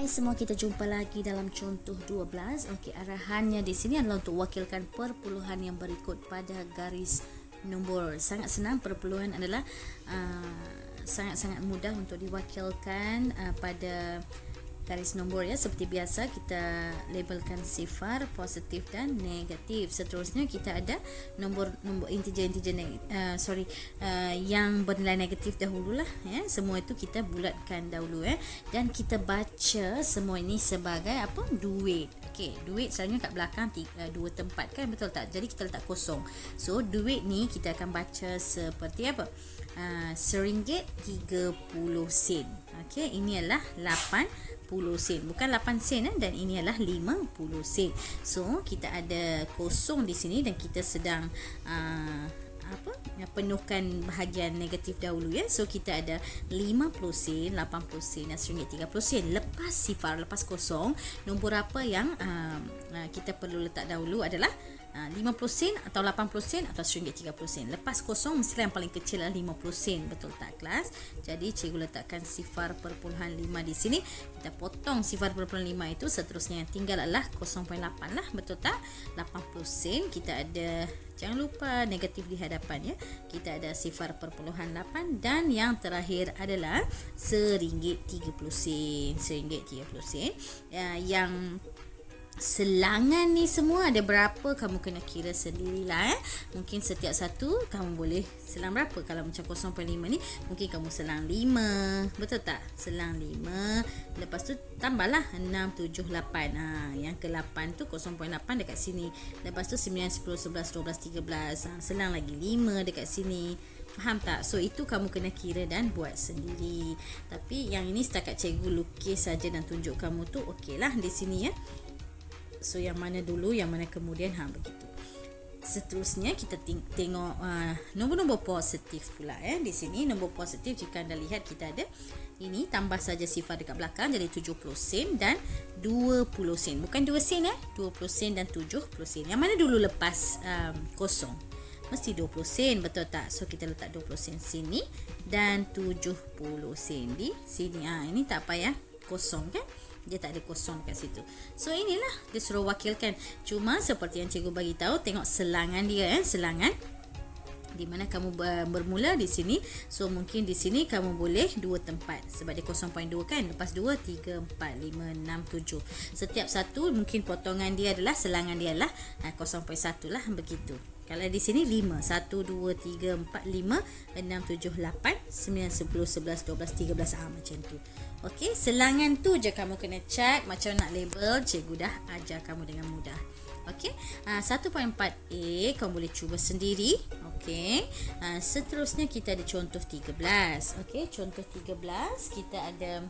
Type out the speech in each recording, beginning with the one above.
Hai semua, kita jumpa lagi dalam contoh 12. Okey, arahannya di sini adalah untuk wakilkan perpuluhan yang berikut pada garis nombor. Sangat senang, perpuluhan adalah sangat-sangat mudah untuk diwakilkan pada garis nombor ya. Seperti biasa kita labelkan sifar, positif dan negatif. Seterusnya kita ada nombor integer yang bernilai negatif dahululah ya. Semua itu kita bulatkan dahulu ya. Dan kita baca semua ini sebagai apa? Duit. Okey, duit selalunya kat belakang dua tempat kan, betul tak? Jadi kita letak kosong. So duit ni kita akan baca seperti apa? RM1.30. Okey, ini adalah 80 sen, bukan 8 sen dan ini adalah 50 sen. So kita ada kosong di sini dan kita sedang penuhkan bahagian negatif dahulu ya. So kita ada 50 sen, 80 sen dan RM1.30 sen. Lepas sifar, lepas kosong, nombor apa yang kita perlu letak dahulu adalah 50 sen atau 80 sen atau RM1.30 sen. Lepas kosong mestilah yang paling kecil adalah 50 sen, betul tak kelas? Jadi cikgu letakkan sifar perpuluhan 5 di sini. Kita potong sifar perpuluhan 5 itu, seterusnya yang tinggal adalah 0.8 lah, betul tak? 80 sen, kita ada, jangan lupa negatif di hadapan ya. Kita ada sifar perpuluhan 8 dan yang terakhir adalah RM1.30 sen. RM1.30 sen. Yang selangan ni semua ada berapa kamu kena kira sendirilah. Mungkin setiap satu kamu boleh selang berapa. Kalau macam 0.5 ni mungkin kamu selang 5, betul tak? Selang 5, lepas tu tambahlah 6, 7, 8. Yang ke-8 tu 0.8 dekat sini. Lepas tu 9, 10, 11, 12, 13. Selang lagi 5 dekat sini. Faham tak? So itu kamu kena kira dan buat sendiri. Tapi yang ini setakat cikgu lukis saja dan tunjuk kamu tu okey lah di sini ya. So yang mana dulu, yang mana kemudian, begitu. Seterusnya kita tengok nombor-nombor positif pula ya. Di sini nombor positif, jika anda lihat kita ada ini, tambah saja sifar dekat belakang jadi 70 sen dan 20 sen. Bukan 2 sen 20 sen dan 70 sen. Yang mana dulu lepas kosong? Mesti 20 sen, betul tak? So kita letak 20 sen sini dan 70 sen di sini. Ini tak payah kosong kan? Dia tak ada kosong kat situ. So inilah dia suruh wakilkan. Cuma seperti yang cikgu bagi tahu, tengok selangan dia selangan di mana kamu bermula di sini. So mungkin di sini kamu boleh 2 tempat sebab dia 0.2 kan. Lepas 2, 3, 4, 5, 6, 7. Setiap satu mungkin potongan dia adalah, selangan dia adalah 0.1 lah, begitu. Kalau di sini 5, 1, 2, 3, 4, 5, 6, 7, 8, 9, 10, 11, 12, 13, macam tu. Okey, selangan tu je kamu kena check macam nak label. Cikgu dah ajar kamu dengan mudah. Okey, 1.4a kamu boleh cuba sendiri. Okey, seterusnya kita ada contoh 13. Okey, contoh 13 kita ada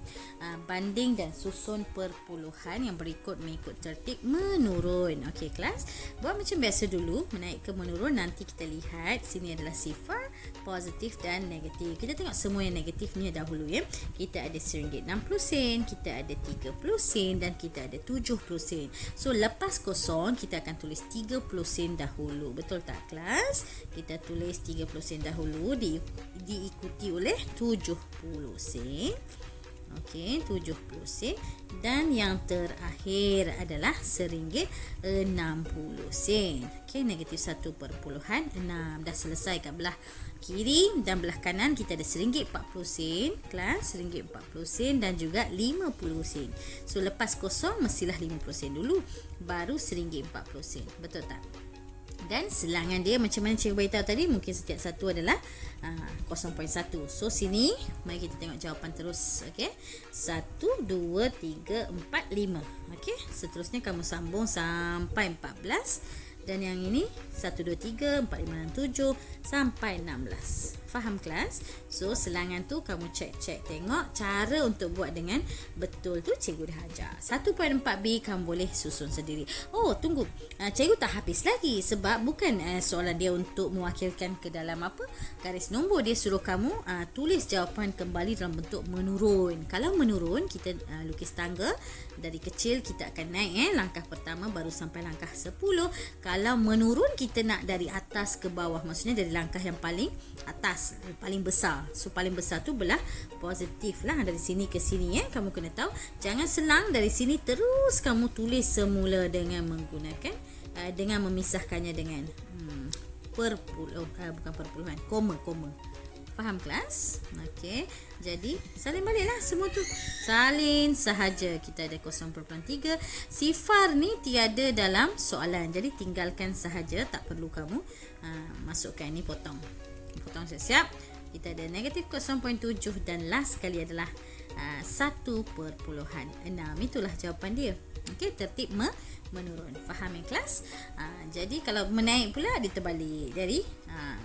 banding dan susun perpuluhan yang berikut mengikut tertib menurun. Okey kelas, buat macam biasa dulu, menaik ke menurun. Nanti kita lihat sini adalah sifar, positif dan negatif. Kita tengok semua yang negatifnya dahulu ya. Kita ada RM1.60 sen, kita ada 30 sen dan kita ada 70 sen. So lepas kosong kita akan tulis 30 sen dahulu, betul tak kelas? Kita tulis 30 sen dahulu diikuti oleh 70 sen. Okey, 70 sen dan yang terakhir adalah RM1.60 sen. Okey, negatif 1.6. Dah selesai kat belah kiri dan belah kanan kita ada RM1.40 sen kelas, RM1.40 sen dan juga 50 sen. So lepas kosong mestilah 50 sen dulu baru RM1.40 sen, betul tak? Dan selangan dia macam mana cikgu beritahu tadi, mungkin setiap satu adalah 0.1. So sini mari kita tengok jawapan terus. Okey, 1, 2, 3, 4, 5. Okey, seterusnya kamu sambung sampai 14. Dan yang ini 1, 2, 3, 4, 5, 6, 7 sampai 16. Faham kelas? So selangan tu kamu cek tengok cara untuk buat dengan betul tu cikgu dah ajar. 1.4b kamu boleh susun sendiri. Oh tunggu, cikgu tak habis lagi sebab bukan soalan dia untuk mewakilkan ke dalam garis nombor. Dia suruh kamu tulis jawapan kembali dalam bentuk menurun. Kalau menurun kita lukis tangga dari kecil, kita akan naik langkah pertama baru sampai langkah 10. Kalau menurun kita nak dari atas ke bawah, maksudnya dari langkah yang paling atas atas, paling besar. So paling besar tu belah positif lah, dari sini ke sini kamu kena tahu. Jangan senang dari sini terus kamu tulis semula dengan menggunakan dengan memisahkannya dengan bukan perpuluhan, koma. Faham kelas? Okey. Jadi salin baliklah semua tu. Salin sahaja. Kita ada 0.3. Sifar ni tiada dalam soalan. Jadi tinggalkan sahaja, tak perlu kamu masukkan ni, potong siap-siap. Kita ada negatif 0.7 dan last sekali adalah 1.6. Itulah jawapan dia. Okey, tertib menurun. Faham yang kelas? Jadi kalau menaik pula dia terbalik. Dari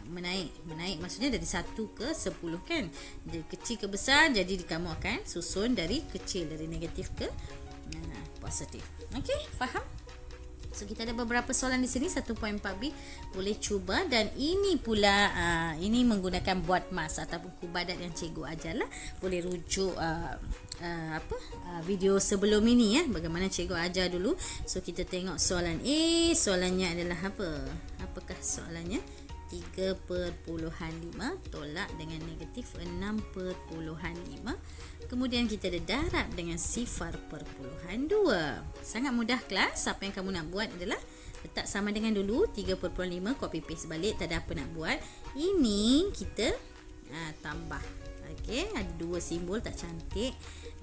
menaik maksudnya dari 1 ke 10 kan. Dari kecil ke besar, jadi kamu akan susun dari kecil, dari negatif ke positif. Okey, faham? So kita ada beberapa soalan di sini 1.4b, boleh cuba. Dan ini pula ini menggunakan buat mas ataupun kubadat yang cikgu ajarlah. Boleh rujuk video sebelum ini bagaimana cikgu ajar dulu. So kita tengok soalan A. Soalannya adalah apa? Apakah soalannya? 3.5 tolak dengan negatif 6.5. Kemudian kita ada darab dengan sifar perpuluhan 2. Sangat mudah kelas. Apa yang kamu nak buat adalah letak sama dengan dulu 3.5, copy paste balik, tak ada apa nak buat. Ini kita tambah. Okey, ada 2 simbol tak cantik.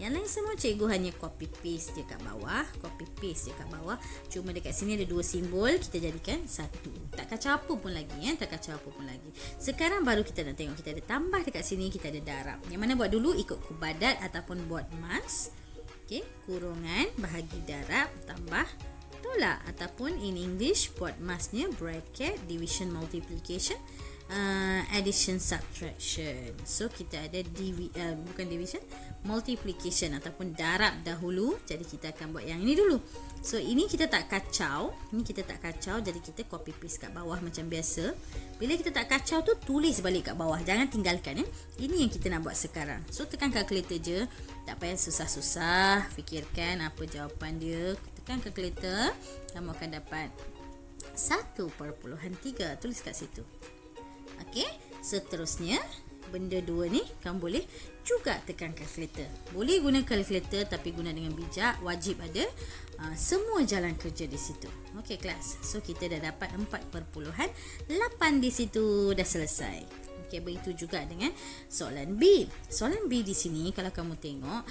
Yang lain semua cikgu hanya copy paste je kat bawah, Cuma dekat sini ada 2 simbol, kita jadikan 1. Tak kacau apa pun lagi Sekarang baru kita nak tengok, kita ada tambah dekat sini, kita ada darab. Yang mana buat dulu ikut kubadat ataupun buat mas. Okey, kurungan bahagi darab tambah tolak, ataupun in English buat masnya bracket, division multiplication, addition subtraction. So kita ada bukan division, multiplication ataupun darab dahulu. Jadi kita akan buat yang ini dulu. So ini kita tak kacau, jadi kita copy paste kat bawah macam biasa. Bila kita tak kacau tu, tulis balik kat bawah, jangan tinggalkan Ini yang kita nak buat sekarang. So tekan calculator je, tak payah susah-susah fikirkan apa jawapan dia. Tekan calculator, kamu akan dapat 1.3. Tulis kat situ. Okey, seterusnya benda 2 ni kamu boleh juga tekan calculator. Boleh guna calculator tapi guna dengan bijak. Wajib ada semua jalan kerja di situ. Okey kelas. So kita dah dapat 4.8 di situ, dah selesai. Okey, begitu juga dengan soalan B. Soalan B di sini kalau kamu tengok,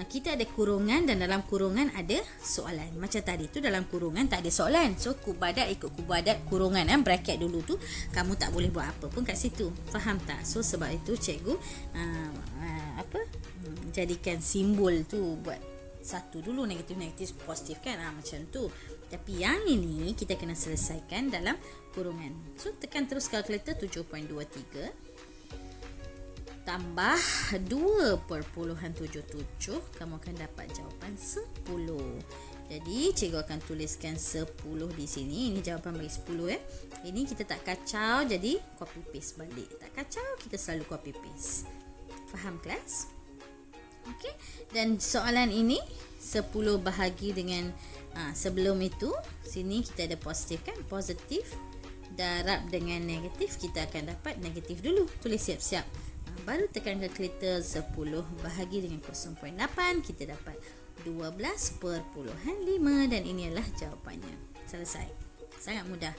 kita ada kurungan dan dalam kurungan ada soalan. Macam tadi tu dalam kurungan tak ada soalan. So kubadat ikut kubadat kurungan, bracket dulu tu kamu tak boleh buat apa pun kat situ. Faham tak? So sebab itu cikgu jadikan simbol tu buat 1 dulu, negatif positif kan, macam tu. Tapi yang ini kita kena selesaikan dalam kurungan. So tekan terus kalkulator, 7.23 tambah 2.77, kamu akan dapat jawapan 10. Jadi cikgu akan tuliskan 10 di sini. Ini jawapan bagi 10 Ini kita tak kacau, jadi copy paste balik. Tak kacau, kita selalu copy paste. Faham kelas? Okey. Dan soalan ini 10 bahagi dengan sebelum itu, sini kita ada positif kan, positif darab dengan negatif, kita akan dapat negatif dulu. Tulis siap-siap. Baru tekan calculator, 10 bahagi dengan 0.8, kita dapat 12.5 dan ini adalah jawapannya. Selesai. Sangat mudah.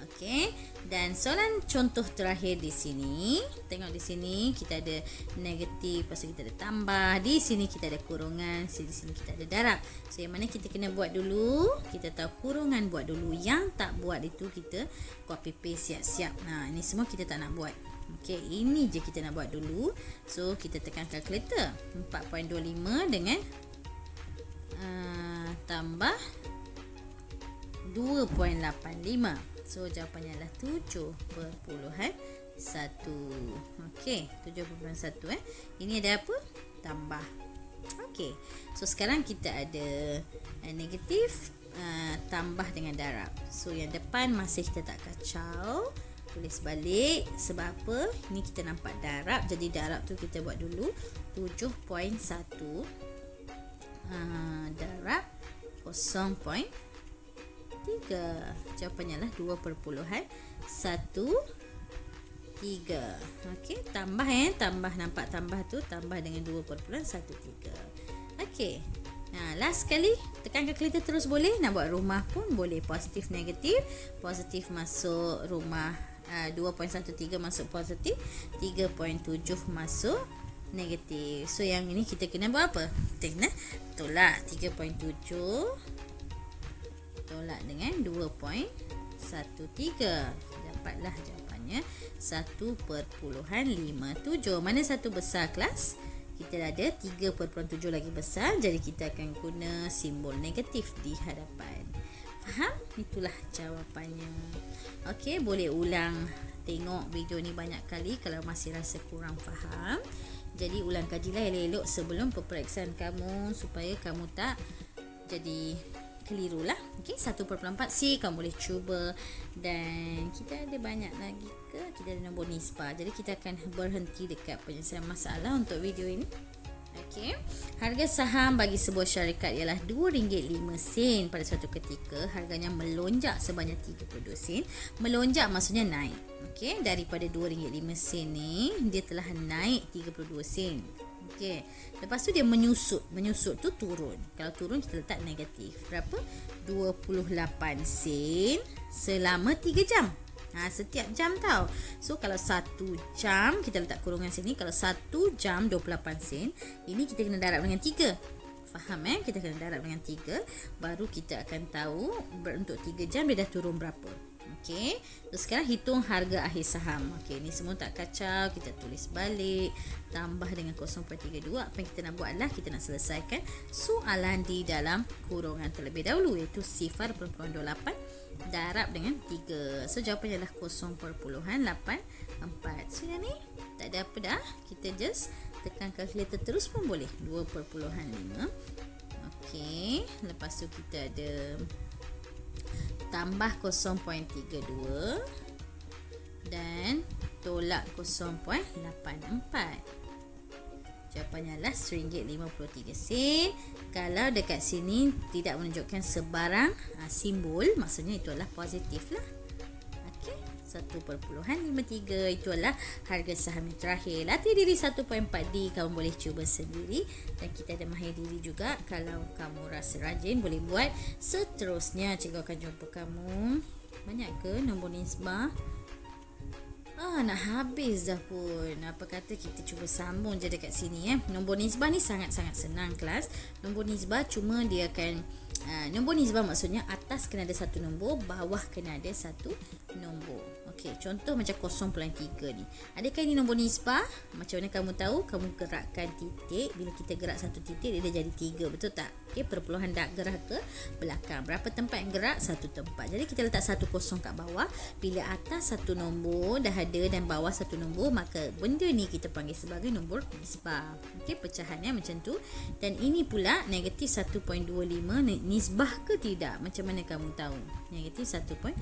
Okey, dan soalan contoh terakhir di sini. Tengok di sini kita ada negatif, lepas tu kita ada tambah, di sini kita ada kurungan, di sini kita ada darab. So yang mana kita kena buat dulu? Kita tahu kurungan buat dulu, yang tak buat itu kita copy paste siap-siap. Nah, ini semua kita tak nak buat. Okey, ini je kita nak buat dulu. So kita tekan calculator, 4.25 dengan tambah 2.85. So jawapannya adalah 7.1. Okey, 7.1 Ini ada apa? Tambah. Okey. So sekarang kita ada negatif tambah dengan darab. So yang depan masih kita tak kacau. Tulis balik. Sebab apa? Ini kita nampak darab. Jadi darab tu kita buat dulu 7.1 darab 0.3. Jawapannya adalah 2.13. 3. Okey, tambah tambah, nampak tambah tu, tambah dengan 2.13. Okey. Nah, last sekali, tekan kalkulator terus boleh. Nak buat rumah pun boleh, positif negatif. Positif masuk rumah, 2.13 masuk positif, 3.7 masuk negatif. So yang ini kita kena buat apa? Kita kena tolak 3.7 tolak dengan 2.13. Dapatlah jawapannya 1.57. Mana satu besar kelas? Kita ada 3.7 lagi besar. Jadi kita akan guna simbol negatif di hadapan. Faham? Itulah jawapannya. Okey, boleh ulang tengok video ni banyak kali kalau masih rasa kurang faham. Jadi ulang kajilah elok-elok sebelum peperiksaan kamu supaya kamu tak jadi keliru lah. Okey, 1.4C kamu boleh cuba. Dan kita ada banyak lagi ke? Kita ada nombor nisbah. Jadi kita akan berhenti dekat penyelesaian masalah untuk video ini. Okey, harga saham bagi sebuah syarikat ialah RM2.05 pada suatu ketika. Harganya melonjak sebanyak 32 sen. Melonjak maksudnya naik. Okey, daripada RM2.05 ni dia telah naik 32 sen. Okey. Lepas tu dia menyusut. Menyusut tu turun. Kalau turun kita letak negatif. Berapa? 28 sen selama 3 jam. Setiap jam tau. So kalau 1 jam kita letak kurungan sini. Kalau 1 jam 28 sen, ini kita kena darab dengan 3. Faham Kita kena darab dengan 3. Baru kita akan tahu untuk 3 jam dia dah turun berapa. Okey, so sekarang hitung harga akhir saham. Okey, ni semua tak kacau, kita tulis balik, tambah dengan 0.32. Apa yang kita nak buat adalah kita nak selesaikan soalan di dalam kurungan terlebih dahulu, iaitu 0.28 darab dengan 3. So jawapannya adalah 0.84. So yang ni tak ada apa dah, kita just tekan kalkulator terus pun boleh. 2.5. Okey, lepas tu kita ada tambah 0.32 dan tolak 0.84. Jawapannya adalah RM1.53. Kalau dekat sini tidak menunjukkan sebarang simbol, maksudnya itu adalah positif lah. Okey, 1.53 itu adalah harga saham yang terakhir. Latih diri 1.4D kamu boleh cuba sendiri, dan kita ada mahir diri juga. Kalau kamu rasa rajin boleh buat seterusnya. Cikgu akan jumpa kamu. Banyak ke nombor nisbah? Nak habis dah pun. Apa kata kita cuba sambung je dekat sini Nombor nisbah ni sangat-sangat senang kelas. Nombor nisbah cuma dia akan nombor nisbah maksudnya atas kena ada satu nombor, bawah kena ada satu nombor. Okey, contoh macam 0.3 ni. Adakah ini nombor nisbah? Macam mana kamu tahu? Kamu gerakkan titik. Bila kita gerak satu titik, dia dah jadi 3, betul tak? Okey, perpuluhan dak gerak ke belakang. Berapa tempat yang gerak? Satu tempat. Jadi kita letak 1 kosong kat bawah. Bila atas satu nombor dah ada dan bawah satu nombor, maka benda ni kita panggil sebagai nombor nisbah. Okey, pecahannya macam tu. Dan ini pula negatif 1.25 nisbah ke tidak? Macam mana kamu tahu? Negatif 1.25.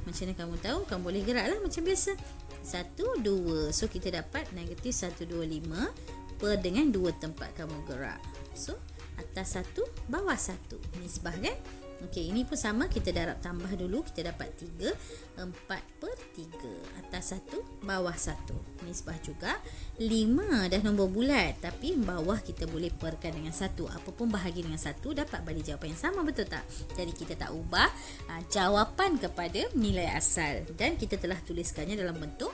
Macam mana kamu tahu? Kamu boleh gerak lah macam biasa. 1, 2. So kita dapat negatif 125 per dengan 2 tempat kamu gerak. So atas 1, bawah 1. Nisbah kan? Okey, ini pun sama, kita darab tambah dulu, kita dapat 3, 4/3. Atas 1, bawah 1. Nisbah juga. 5 dah nombor bulat, tapi bawah kita boleh perkan dengan 1. Apapun bahagi dengan 1 dapat balik jawapan yang sama, betul tak? Jadi kita tak ubah jawapan kepada nilai asal, dan kita telah tuliskannya dalam bentuk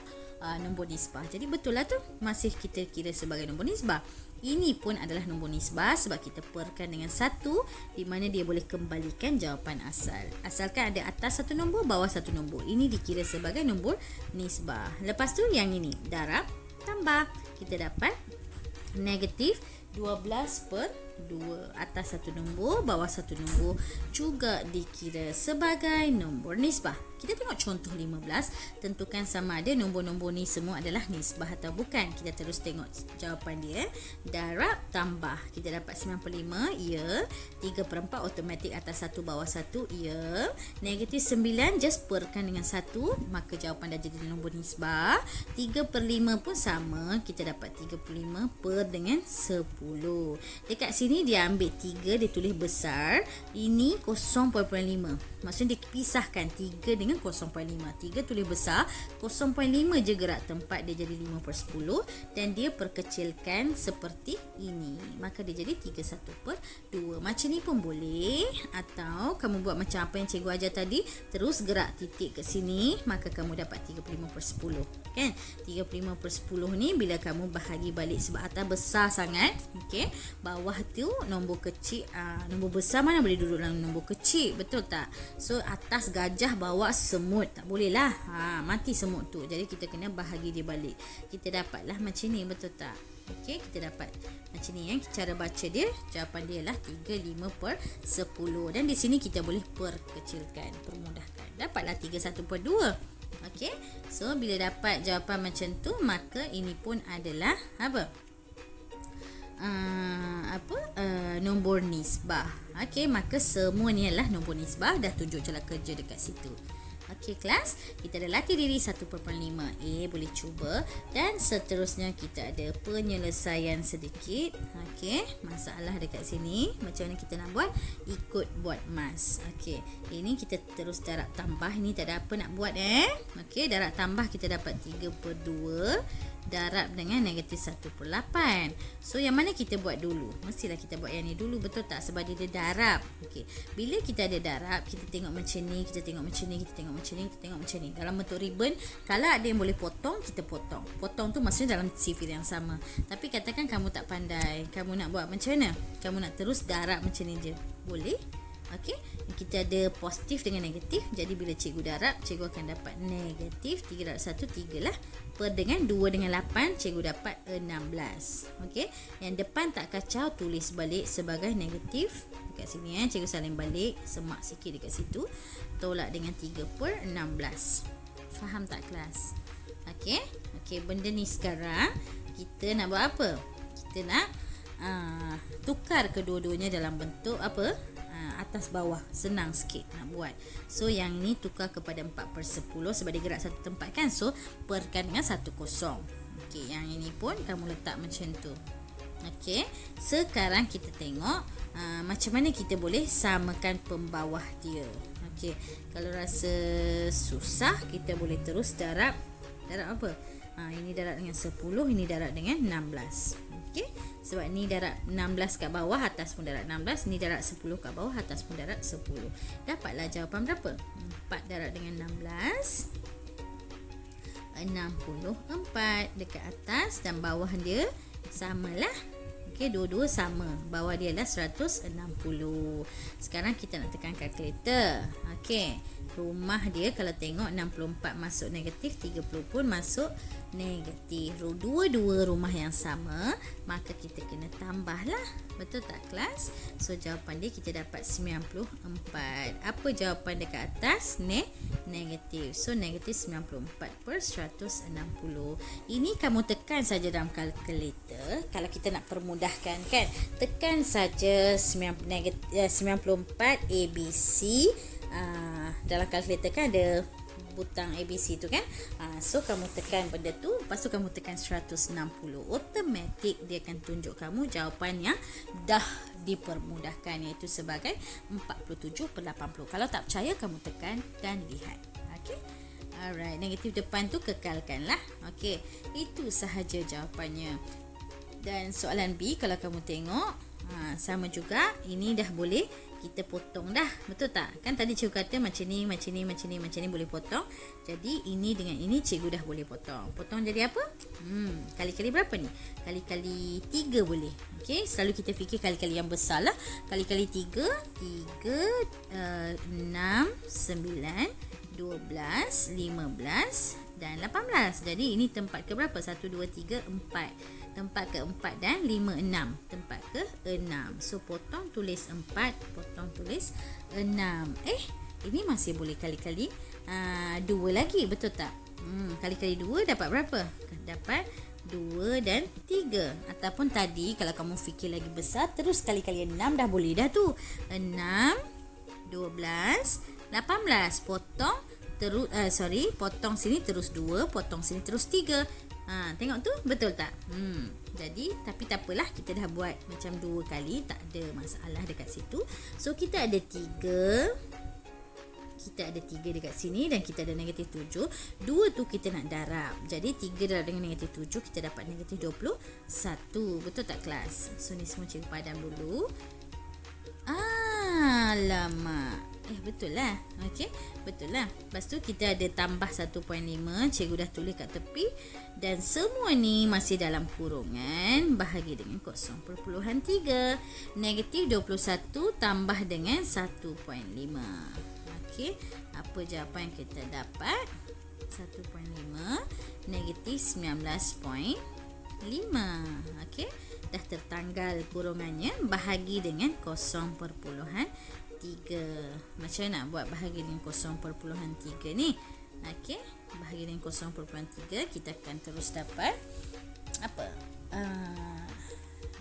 nombor nisbah. Jadi betul lah tu, masih kita kira sebagai nombor nisbah. Ini pun adalah nombor nisbah sebab kita perkan dengan 1, di mana dia boleh kembalikan jawapan asal. Asalkan ada atas satu nombor, bawah satu nombor. Ini dikira sebagai nombor nisbah. Lepas tu yang ini, darab, tambah. Kita dapat negatif 12/2. Atas satu nombor, bawah satu nombor juga dikira sebagai nombor nisbah. Kita tengok contoh 15. Tentukan sama ada nombor-nombor ni semua adalah nisbah atau bukan. Kita terus tengok jawapan dia. Darab tambah. Kita dapat 95, ya. 3/4 automatik atas 1 bawah 1, ya. Negatif 9 just perkan dengan 1, maka jawapan dah jadi nombor nisbah. 3/5 pun sama. Kita dapat 35 per dengan 10. Dekat sini sini dia ambil 3, dia tulis besar. Ini 0.5. Maksudnya dia pisahkan 3 dengan 0.5. 3 tulis besar, 0.5 je gerak tempat, dia jadi 5/10. Dan dia perkecilkan seperti ini. Maka dia jadi 31/2. Macam ni pun boleh. Atau kamu buat macam apa yang cikgu ajar tadi. Terus gerak titik ke sini. Maka kamu dapat 35/10. Kan? 35/10 ni bila kamu bahagi balik, sebab atas besar sangat. Okey. Bawah tu nombor kecil. Nombor besar mana boleh duduk dalam nombor kecil. Betul tak? So atas gajah, bawah semut. Tak boleh lah. Mati semut tu. Jadi kita kena bahagi dia balik. Kita dapatlah macam ni. Betul tak? Okey, kita dapat macam ni. Cara baca dia, jawapan dia lah 35/10. Dan di sini kita boleh perkecilkan, permudahkan. Dapatlah 31/2. Okey. So bila dapat jawapan macam tu, maka ini pun adalah apa? Nombor nisbah. Okey, maka semua ni adalah nombor nisbah. Dah tunjuk cara kerja dekat situ. Okey kelas, kita dah latih diri 1/5A, boleh cuba. Dan seterusnya kita ada penyelesaian sedikit. Okey, masalah dekat sini. Macam mana kita nak buat? Ikut buat mas. Okey, ini kita terus darab tambah. Ini tak ada apa nak buat Okey, darab tambah kita dapat 3/2 darab dengan negatif 1/8. So yang mana kita buat dulu? Mestilah kita buat yang ni dulu, betul tak? Sebab dia ada darab. Okey, bila kita ada darab, kita tengok macam ni, kita tengok macam ni, kita tengok macam ni, kita tengok macam ni. Dalam bentuk ribbon, kalau ada yang boleh potong, kita potong. Potong tu maksudnya dalam sifir yang sama. Tapi katakan kamu tak pandai, kamu nak buat macam mana? Kamu nak terus darab macam ni je. Boleh? Okey, kita ada positif dengan negatif. Jadi bila cikgu darab, cikgu akan dapat negatif 3 darab 1, 3 lah. Per dengan 2 dengan 8, cikgu dapat 16. Okey, yang depan tak kacau, tulis balik sebagai negatif. Dekat sini cikgu salin balik, semak sikit dekat situ. Tolak dengan 3/16. Faham tak kelas? Okey, okey, benda ni sekarang kita nak buat apa? Kita nak tukar kedua-duanya dalam bentuk apa? Atas bawah. Senang sikit nak buat. So yang ini tukar kepada 4/10 sebab dia gerak satu tempat kan. So perkan dengan 1 kosong. Okey, yang ini pun kamu letak macam tu. Okey, sekarang kita tengok macam mana kita boleh samakan pembawah dia. Okey, kalau rasa susah, kita boleh terus darab. Darab apa? Ini darab dengan 10, ini darab dengan 16. Okey, sebab ni darab 16 kat bawah, atas pun darab 16. Ni darab 10 kat bawah, atas pun darab 10. Dapatlah jawapan berapa? 4 darab dengan 16, 64 dekat atas, dan bawah dia samalah. Okey, dua-dua sama. Bawah dia adalah 160. Sekarang kita nak tekan kalkulator. Okey, rumah dia kalau tengok 64 masuk negatif, 30 pun masuk negatif. Dua-dua rumah yang sama, maka kita kena tambahlah. Betul tak kelas? So jawapan dia kita dapat 94. Apa jawapan dekat atas? Negatif. So negatif 94/160. Ini kamu tekan saja dalam kalkulator. Kalau kita nak permudahkan kan, tekan saja 94 ABC. Dalam kalkulator kan ada butang ABC tu kan. So kamu tekan benda tu, lepas tu kamu tekan 160. Automatik dia akan tunjuk kamu jawapan yang dah dipermudahkan, iaitu sebagai 47/80. Kalau tak percaya, kamu tekan dan lihat. Okey. Alright, negatif depan tu kekalkanlah. Okey, itu sahaja jawapannya. Dan soalan B kalau kamu tengok, sama juga. Ini dah boleh kita potong dah. Betul tak? Kan tadi cikgu kata macam ni, macam ni, macam ni, macam ni boleh potong. Jadi ini dengan ini cikgu dah boleh potong. Potong jadi apa? Kali-kali berapa ni? Kali-kali 3 boleh. Okey, selalu kita fikir kali-kali yang besar lah. Kali-kali 3, 6, 9, 12, 15 dan 18. Jadi ini tempat ke berapa? 1, 2, 3, 4. Tempat ke-4 dan 5, 6. Tempat ke-6. So potong tulis 4, potong tulis 6. Ini masih boleh kali-kali 2 lagi, betul tak? Kali-kali 2 dapat berapa? Dapat 2 dan 3. Ataupun tadi kalau kamu fikir lagi besar, terus kali-kali 6 dah boleh dah tu. 6, 12, 18. Potong terus potong sini terus 2, potong sini terus 3. Tengok tu betul tak? Jadi tapi tak apalah, kita dah buat macam 2 kali, tak ada masalah dekat situ. So kita ada 3. Kita ada 3 dekat sini dan kita ada negatif 7. 2 tu kita nak darab. Jadi 3 darab dengan negatif 7, kita dapat negatif 21. Betul tak kelas? So ni semua cikgu padam dulu. Alamak. Betul lah. Okey, betul lah. Lepas tu kita ada tambah 1.5. Cikgu dah tulis kat tepi. Dan semua ni masih dalam kurungan. Bahagi dengan 0.3. Negatif 21 tambah dengan 1.5. Okey, apa jawapan yang kita dapat? 1.5 negatif 19.5. Okey, dah tertanggal kurungannya. Bahagi dengan 0.3. Macam mana nak buat bahagi dengan 0.3 ni? Okey, bahagi dengan 0.3, kita akan terus dapat apa?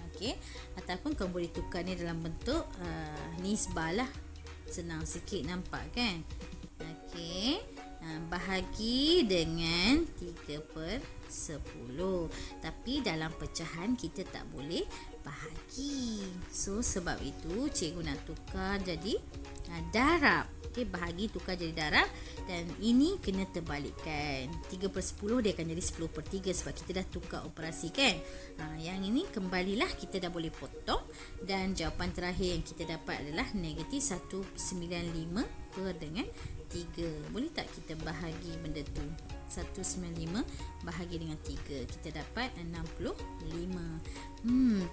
Okey, ataupun kau boleh tukar ni dalam bentuk nisbah lah. Senang sikit nampak kan? Okey, bahagi dengan 3/10. Tapi dalam pecahan kita tak boleh bahagi. So sebab itu cikgu nak tukar jadi darab. Okey, bahagi tukar jadi darab. Dan ini kena terbalikkan. 3/10 dia akan jadi 10/3 sebab kita dah tukar operasi kan. Yang ini kembalilah, kita dah boleh potong. Dan jawapan terakhir yang kita dapat adalah negatif 195 per dengan 3. Boleh tak kita bahagi benda tu? 195 bahagi dengan 3, kita dapat 65.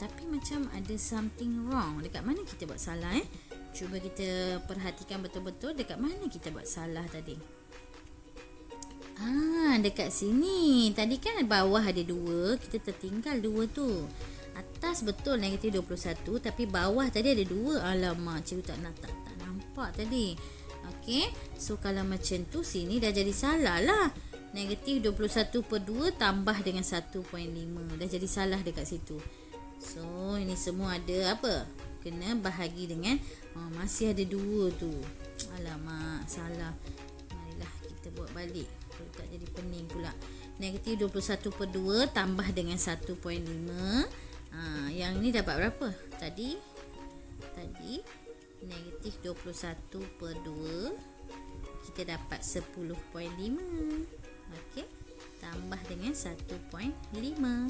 Tapi macam ada something wrong. Dekat mana kita buat salah Cuba kita perhatikan betul-betul dekat mana kita buat salah tadi. Dekat sini. Tadi kan bawah ada 2, kita tertinggal 2 tu. Atas betul negatif 21, tapi bawah tadi ada 2. Alamak, cikgu tak nampak tadi. Okey, so kalau macam tu sini dah jadi salah lah. Negatif 21/2 tambah dengan 1.5. Dah jadi salah dekat situ. So ini semua ada apa? Kena bahagi dengan masih ada 2 tu. Alamak, salah. Marilah kita buat balik. Kalau tak jadi pening pula. Negatif 21/2 tambah dengan 1.5. Yang ni dapat berapa? Tadi negatif 21/2 kita dapat 10.5. Okey, tambah dengan 1.5.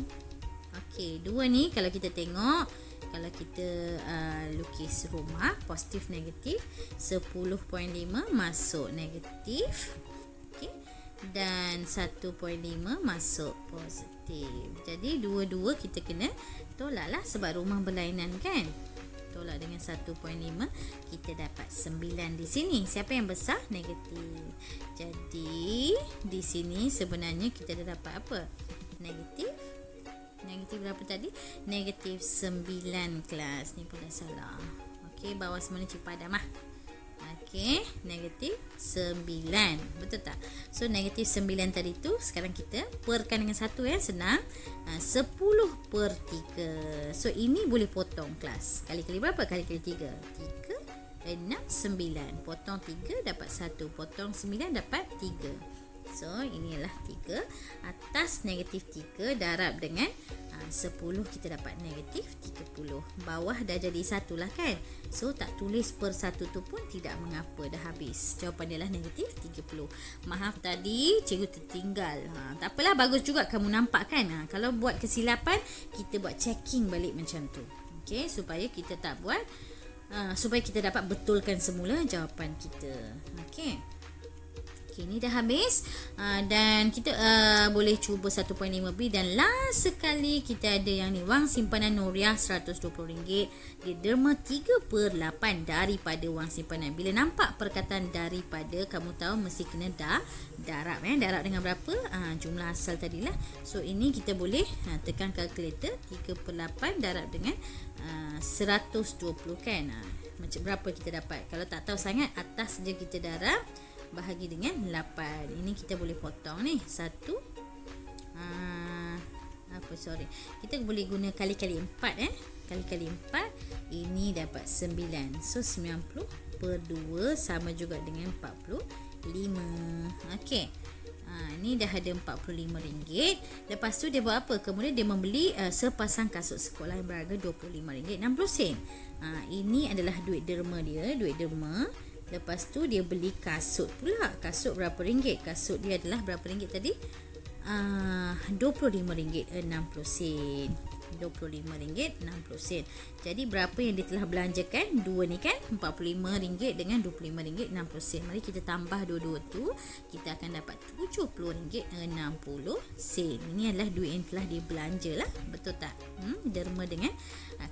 Okey, 2 ni kalau kita tengok, kalau kita lukis rumah positif negatif, 10.5 masuk negatif. Okey, dan 1.5 masuk positif. Jadi dua-dua kita kena tolak lah sebab rumah berlainan kan. Tolak dengan 1.5, kita dapat 9 di sini. Siapa yang besar? Negatif. Jadi di sini sebenarnya kita dah dapat apa? Negatif berapa tadi? Negatif 9 kelas. Ni pun dah salah. Okey, bawah semua ni cikgu padam lah. Okey, negatif 9. Betul tak? So negatif 9 tadi tu sekarang kita perkan dengan 1 senang. 10/3. So ini boleh potong kelas. Kali-kali berapa? Kali-kali 3. 3, 6, 9. Potong 3 dapat 1. Potong 9 dapat 3. So inilah 3. Atas negatif 3 darab dengan 10, kita dapat negatif 30. Bawah dah jadi 1 lah kan. So tak tulis per 1 tu pun tidak mengapa, dah habis. Jawapan dia lah negatif 30. Maaf tadi cikgu tertinggal. Tak apalah, bagus juga kamu nampak kan. Kalau buat kesilapan, kita buat checking balik macam tu. Okay, supaya kita tak buat supaya kita dapat betulkan semula jawapan kita. Okay, ni dah habis. Dan kita boleh cuba 1.5B. Dan last sekali kita ada yang ni, wang simpanan Nuriah RM120. Dia derma 3/8 daripada wang simpanan. Bila nampak perkataan daripada, kamu tahu mesti kena darab. Darab dengan berapa? Jumlah asal tadilah. So ini kita boleh tekan kalkulator. 3/8 darab dengan 120 kan. Macam berapa kita dapat? Kalau tak tahu sangat, atas je kita darab, bahagi dengan 8. Ini kita boleh potong ni. 1 kita boleh guna kali-kali 4 kali-kali 4. Ini dapat 9. So 90/2 sama juga dengan 45. Okey. Ni dah ada RM45. Lepas tu dia buat apa? Kemudian dia membeli sepasang kasut sekolah yang berharga RM25.60. Ini adalah duit derma dia, duit derma. Lepas tu dia beli kasut pula. Kasut berapa ringgit? Kasut dia adalah berapa ringgit tadi? RM25.60. RM25.60. Jadi berapa yang dia telah belanjakan? Dua ni kan, RM45 dengan RM25.60. Mari kita tambah dua-dua tu, kita akan dapat RM70.60. Ini adalah duit yang telah dia belanja lah. Betul tak? Derma dengan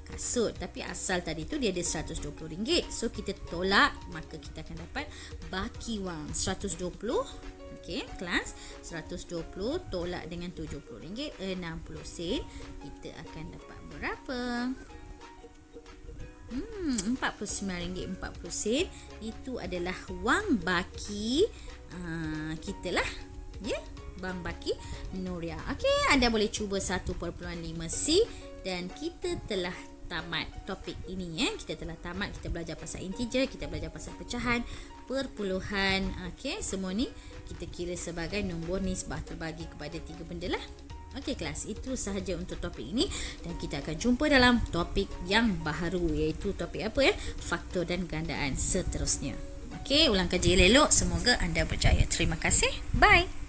kasut. Tapi asal tadi tu dia ada RM120. So kita tolak, maka kita akan dapat baki wang RM120. Okey, kelas 120 tolak dengan RM70.60. Kita akan dapat berapa? RM49.40. Itu adalah wang baki kita lah. Ya, wang baki Nuria. Okey, anda boleh cuba 1.5C dan kita telah tamat topik ini. Kita telah tamat, kita belajar pasal integer, kita belajar pasal pecahan, perpuluhan. Okey, semua ni kita kira sebagai nombor nisbah terbagi kepada 3 benda lah. Okey kelas, itu sahaja untuk topik ini dan kita akan jumpa dalam topik yang baru, iaitu topik apa faktor dan gandaan seterusnya. Okey, ulang kaji elok, semoga anda berjaya. Terima kasih. Bye.